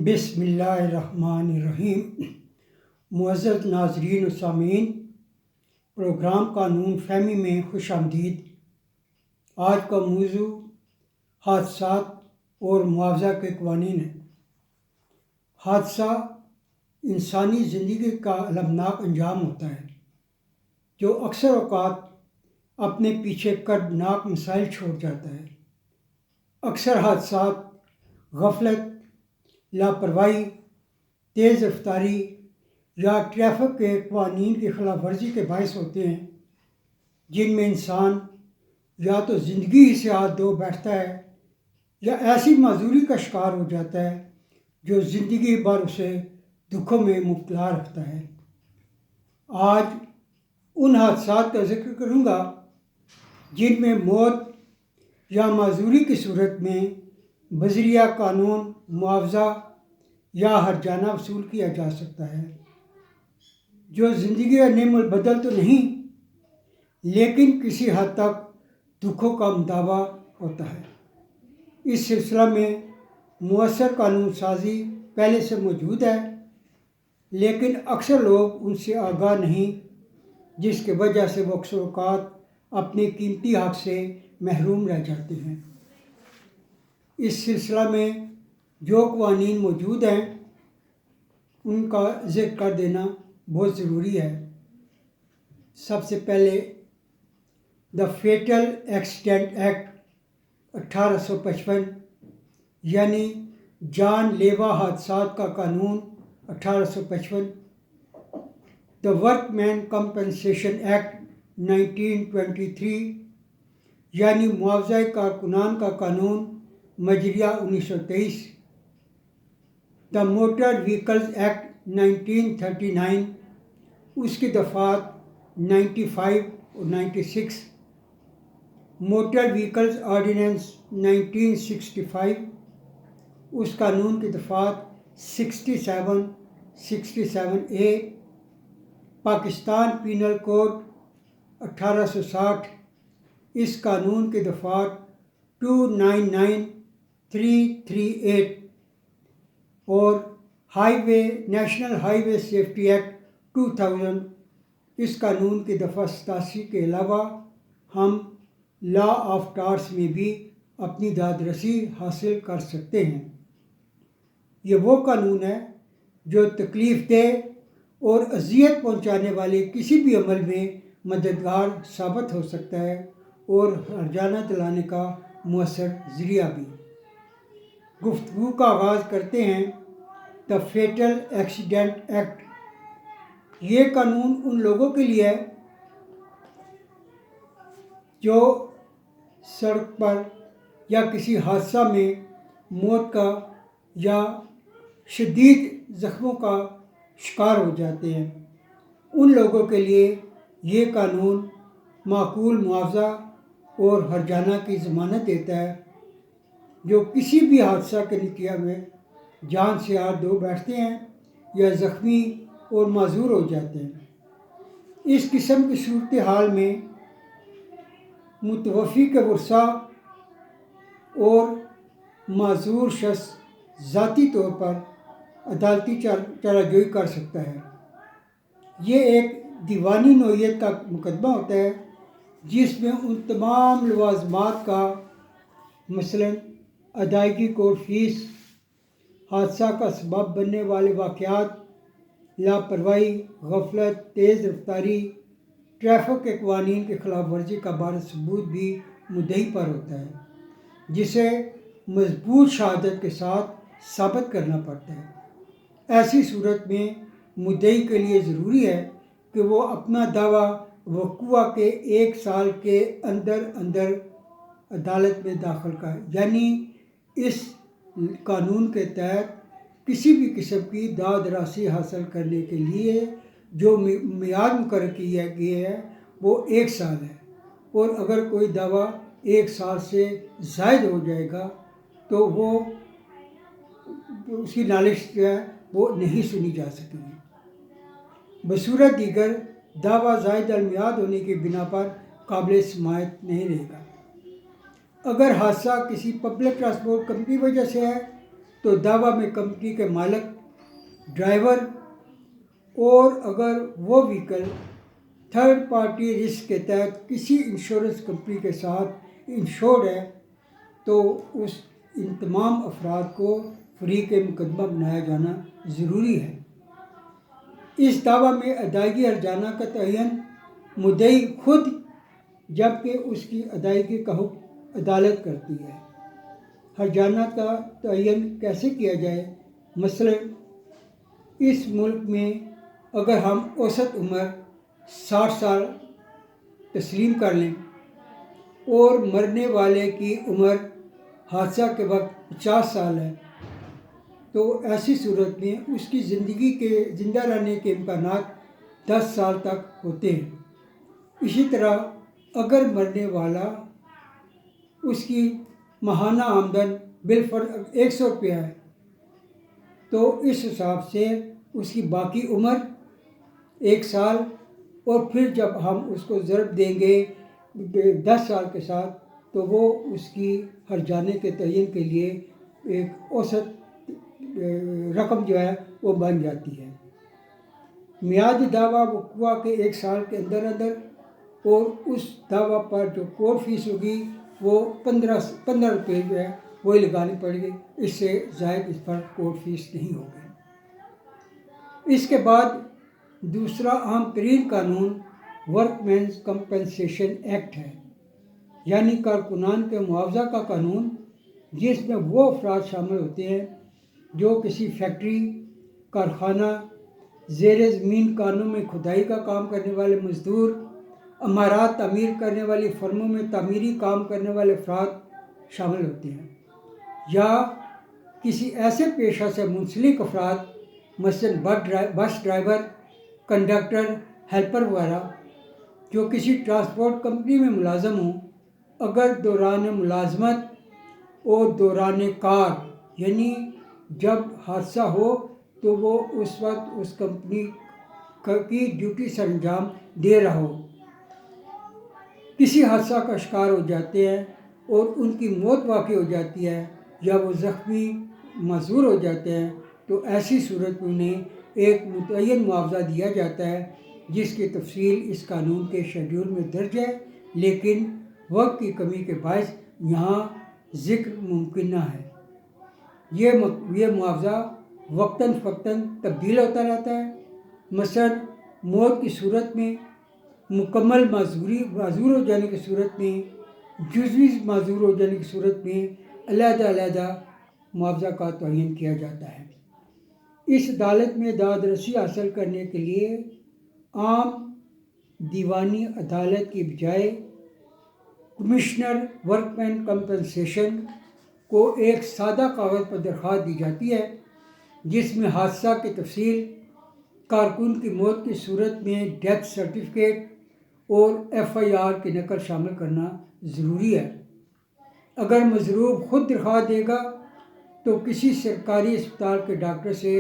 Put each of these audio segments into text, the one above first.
بسم اللہ الرحمن الرحیم۔ معزز ناظرین و سامعین، پروگرام قانون فہمی میں خوش آمدید۔ آج کا موضوع حادثات اور معاوضہ کے قوانین ہے۔ حادثہ انسانی زندگی کا المناک انجام ہوتا ہے جو اکثر اوقات اپنے پیچھے کردناک مسائل چھوڑ جاتا ہے۔ اکثر حادثات غفلت، لاپرواہی، تیز رفتاری یا ٹریفک کے قوانین کی خلاف ورزی کے باعث ہوتے ہیں، جن میں انسان یا تو زندگی ہی سے ہاتھ دھو بیٹھتا ہے یا ایسی معذوری کا شکار ہو جاتا ہے جو زندگی بھر اسے دکھوں میں مبتلا رکھتا ہے۔ آج ان حادثات کا ذکر کروں گا جن میں موت یا معذوری کی صورت میں بذریعہ قانون معاوضہ یا ہرجانہ وصول کیا جا سکتا ہے، جو زندگی کا نعم البدل تو نہیں لیکن کسی حد تک دکھوں کا مداوع ہوتا ہے۔ اس سلسلہ میں مؤثر قانون سازی پہلے سے موجود ہے، لیکن اکثر لوگ ان سے آگاہ نہیں، جس کی وجہ سے وہ اکثر اوقات اپنے قیمتی حق سے محروم رہ جاتے ہیں۔ اس سلسلہ میں جو قوانین موجود ہیں ان کا ذکر کر دینا بہت ضروری ہے۔ سب سے پہلے دا فیٹل ایکسیڈنٹ ایکٹ 1855 یعنی جان لیوا حادثات کا قانون 1855، the workmen compensation act 1923 یعنی معاوضہ کارکنان کا قانون مجریہ 1923، دا موٹر وہیکلز ایکٹ 1939 اس کی دفعات 95 اور 96، موٹر وہیکلز آرڈیننس 1965 اس قانون کی دفعات 67، 67A، پاکستان پینل کوڈ 1860 اس قانون کی دفعات 299، 338، اور نیشنل ہائی وے سیفٹی ایکٹ 2000 اس قانون کی دفعہ 87 کے علاوہ ہم لا آف ٹارٹس میں بھی اپنی داد رسی حاصل کر سکتے ہیں۔ یہ وہ قانون ہے جو تکلیف دہ اور اذیت پہنچانے والے کسی بھی عمل میں مددگار ثابت ہو سکتا ہے اور ہرجانہ دلانے کا مؤثر ذریعہ بھی۔ گفتگو کا آغاز کرتے ہیں دا فیٹل ایکسیڈنٹ ایکٹ۔ یہ قانون ان لوگوں کے لیے ہے جو سڑک پر یا کسی حادثہ میں موت کا یا شدید زخموں کا شکار ہو جاتے ہیں۔ ان لوگوں کے لیے یہ قانون معقول معاوضہ اور ہرجانہ کی ضمانت دیتا ہے جو کسی بھی حادثہ کے نتیجے میں جان سے ہاتھ دھو بیٹھتے ہیں یا زخمی اور معذور ہو جاتے ہیں۔ اس قسم کی صورتحال میں متوفی کے ورثاء اور معذور شخص ذاتی طور پر عدالتی چارہ جوئی کر سکتا ہے۔ یہ ایک دیوانی نوعیت کا مقدمہ ہوتا ہے جس میں ان تمام لوازمات کا مثلاً ادائیگی کورٹ فیس، حادثہ کا سبب بننے والے واقعات، لاپرواہی، غفلت، تیز رفتاری، ٹریفک کے قوانین کی خلاف ورزی کا بارز ثبوت بھی مدعی پر ہوتا ہے، جسے مضبوط شہادت کے ساتھ ثابت کرنا پڑتا ہے۔ ایسی صورت میں مدعی کے لیے ضروری ہے کہ وہ اپنا دعویٰ وقوع کے 1 سال کے اندر عدالت میں داخل کرے، یعنی اس قانون کے تحت کسی بھی قسم کی داد رسی حاصل کرنے کے لیے جو میعاد مقرر کیا گیا ہے وہ 1 سال ہے، اور اگر کوئی دعویٰ 1 سال سے زائد ہو جائے گا تو وہ اس کی نالش جو ہے وہ نہیں سنی جا سکے گی۔ بصورت دیگر دعویٰ زائد المیعاد ہونے کی بنا پر قابل سماعت نہیں رہے گا۔ اگر حادثہ کسی پبلک ٹرانسپورٹ کمپنی کی وجہ سے ہے تو دعویٰ میں کمپنی کے مالک، ڈرائیور اور اگر وہ وہیکل تھرڈ پارٹی رسک کے تحت کسی انشورنس کمپنی کے ساتھ انشورڈ ہے تو ان تمام افراد کو فریق مقدمہ بنایا جانا ضروری ہے۔ اس دعویٰ میں ادائیگی ہرجانہ کا تعین مدعی خود، جبکہ اس کی ادائیگی کا حکم عدالت کرتی ہے۔ ہرجانہ کا تعین کیسے کیا جائے؟ مثلا اس ملک میں اگر ہم اوسط عمر 60 سال تسلیم کر لیں اور مرنے والے کی عمر حادثہ کے وقت 50 سال ہے تو ایسی صورت میں اس کی زندہ رہنے کے امکانات 10 سال تک ہوتے ہیں۔ اسی طرح اگر مرنے والا اس کی ماہانہ آمدن بالفرض 100 روپیہ ہے تو اس حساب سے اس کی باقی عمر 1 سال، اور پھر جب ہم اس کو ضرب دیں گے 10 سال کے ساتھ تو وہ اس کی ہرجانے کے تعین کے لیے ایک اوسط رقم جو ہے وہ بن جاتی ہے۔ میعاد دعویٰ وقوع کے 1 سال کے اندر اور اس دعویٰ پر جو کورٹ فیس ہوگی وہ 15 روپے جو ہے وہی لگانی پڑے گی، اس سے زائد اس پر کورٹ فیس نہیں ہوگی۔ اس کے بعد دوسرا عام ترین قانون ورک مینز کمپنسیشن ایکٹ ہے، یعنی کارکنان کے معاوضہ کا قانون، جس میں وہ افراد شامل ہوتے ہیں جو کسی فیکٹری، کارخانہ، زیر زمین کانوں میں کھدائی کا کام کرنے والے مزدور، عمارات تعمیر کرنے والی فرموں میں تعمیری کام کرنے والے افراد شامل ہوتے ہیں، یا کسی ایسے پیشہ سے منسلک افراد مثلاً بس ڈرائیور، کنڈکٹر، ہیلپر وغیرہ جو کسی ٹرانسپورٹ کمپنی میں ملازم ہوں، اگر دوران ملازمت اور دوران کار یعنی جب حادثہ ہو تو وہ اس وقت اس کمپنی کی ڈیوٹی سر انجام دے رہا ہو، کسی حادثہ کا شکار ہو جاتے ہیں اور ان کی موت واقع ہو جاتی ہے یا وہ زخمی معذور ہو جاتے ہیں تو ایسی صورت میں انہیں ایک متعین معاوضہ دیا جاتا ہے، جس کی تفصیل اس قانون کے شیڈول میں درج ہے، لیکن وقت کی کمی کے باعث یہاں ذکر ممکن نہ ہے۔ یہ معاوضہ وقتاً فوقتاً تبدیل ہوتا رہتا ہے۔ مثلا موت کی صورت میں، مکمل معذور ہو جانے کی صورت میں، جزوی معذور ہو جانے کی صورت میں علیحدہ معاوضہ کا تعین کیا جاتا ہے۔ اس عدالت میں داد رسی حاصل کرنے کے لیے عام دیوانی عدالت کی بجائے کمشنر ورک مین کمپنسیشن کو ایک سادہ کاغذ پر درخواست دی جاتی ہے، جس میں حادثہ کی تفصیل، کارکن کی موت کی صورت میں ڈیتھ سرٹیفکیٹ اور FIR کی نقل شامل کرنا ضروری ہے۔ اگر مضروب خود درخواست دے گا تو کسی سرکاری اسپتال کے ڈاکٹر سے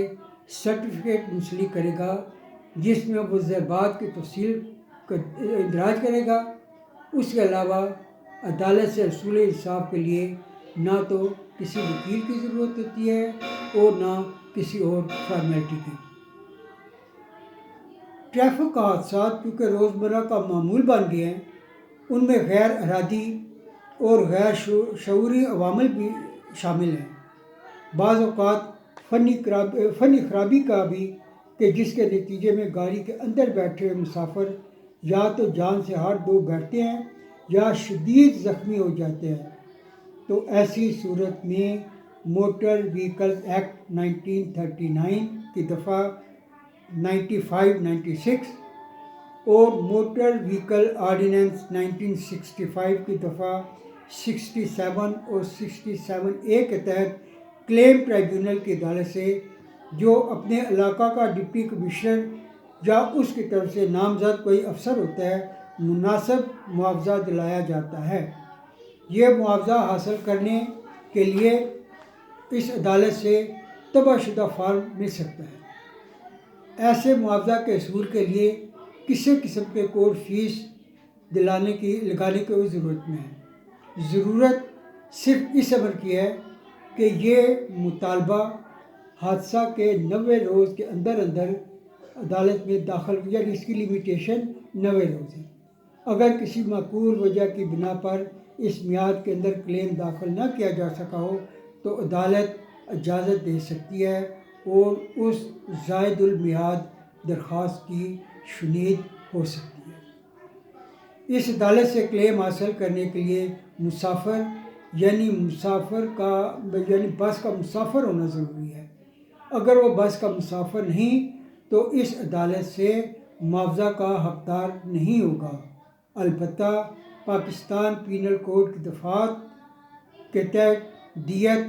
سرٹیفکیٹ منسلک کرے گا، جس میں وہ ضربات کی تفصیل کا اندراج کرے گا۔ اس کے علاوہ عدالت سے حصول انصاف کے لیے نہ تو کسی وکیل کی ضرورت ہوتی ہے اور نہ کسی اور فارمیلٹی کی۔ ٹریفک حادثات کیونکہ روزمرہ کا معمول بن گئے ہیں، ان میں غیر ارادی اور غیر شعوری عوامل بھی شامل ہیں۔ بعض اوقات فنی خرابی کا بھی، کہ جس کے نتیجے میں گاڑی کے اندر بیٹھے ہوئے مسافر یا تو جان سے ہاتھ دھو بیٹھتے ہیں یا شدید زخمی ہو جاتے ہیں، تو ایسی صورت میں موٹر وہیکلز ایکٹ 1939 کی دفعہ 95-96 اور موٹر وہیکل آرڈیننس 1965 کی دفعہ 67 اور 67A کے تحت کلیم ٹرائبیونل کی عدالت سے جو اپنے علاقہ کا ڈپٹی کمشنر یا اس کی طرف سے نامزد کوئی افسر ہوتا ہے مناسب معاوضہ دلایا جاتا ہے۔ یہ معاوضہ حاصل کرنے کے لیے اس عدالت سے طبع شدہ فارم مل سکتا ہے۔ ایسے معاوضہ کے حصول کے لیے کسی قسم کے کورٹ فیس لگانے کی کوئی ضرورت نہیں ہے۔ ضرورت صرف اس امر کی ہے کہ یہ مطالبہ حادثہ کے 90 روز کے اندر عدالت میں داخل ہو، یعنی اس کی لیمیٹیشن 90 روز ہے۔ اگر کسی معقول وجہ کی بنا پر اس میعاد کے اندر کلیم داخل نہ کیا جا سکا ہو تو عدالت اجازت دے سکتی ہے اور اس زائد المیعاد درخواست کی شنید ہو سکتی ہے۔ اس عدالت سے کلیم حاصل کرنے کے لیے مسافر یعنی بس کا مسافر ہونا ضروری ہے۔ اگر وہ بس کا مسافر نہیں تو اس عدالت سے معاوضہ کا حقدار نہیں ہوگا، البتہ پاکستان پینل کوڈ کی دفعات کے تحت دیت،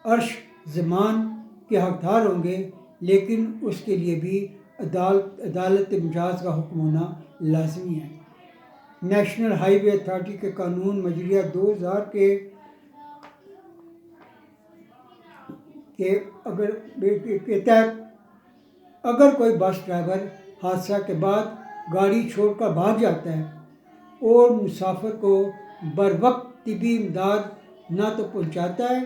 عرش زمان کے حقدار ہوں گے، لیکن اس کے لیے بھی عدالت مجاز کا حکم ہونا لازمی ہے۔ نیشنل ہائی وے اتھارٹی کے قانون مجریہ 2000 کے تحت اگر کوئی بس ڈرائیور حادثہ کے بعد گاڑی چھوڑ کر بھاگ جاتا ہے اور مسافر کو بروقت طبی امداد نہ تو پہنچاتا ہے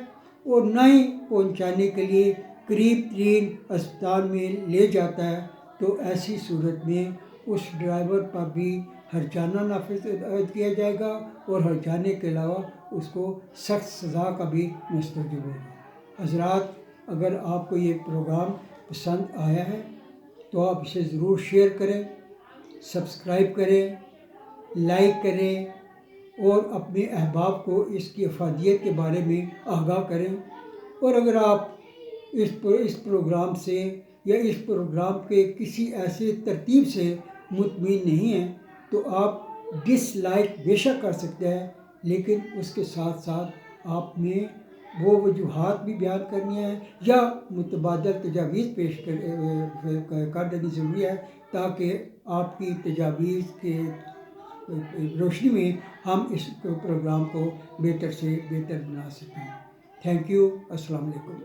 اور نہ ہی پہنچانے کے لیے قریب ترین اسپتال میں لے جاتا ہے تو ایسی صورت میں اس ڈرائیور پر بھی ہرجانہ نافذ کیا جائے گا اور ہرجانے کے علاوہ اس کو سخت سزا کا بھی مستوجب ہوگا۔ حضرات، اگر آپ کو یہ پروگرام پسند آیا ہے تو آپ اسے ضرور شیئر کریں، سبسکرائب کریں، لائک کریں اور اپنے احباب کو اس کی افادیت کے بارے میں آگاہ کریں۔ اور اگر آپ اس پروگرام سے یا اس پروگرام کے کسی ایسے ترتیب سے مطمئن نہیں ہیں تو آپ ڈس لائک بے شک کر سکتے ہیں، لیکن اس کے ساتھ ساتھ آپ نے وہ وجوہات بھی بیان کرنی ہیں یا متبادل تجاویز پیش کر دینی ضروری ہے تاکہ آپ کی تجاویز کے روشنی میں ہم اس پروگرام کو بہتر سے بہتر بنا سکیں۔ تھینک یو، السلام علیکم۔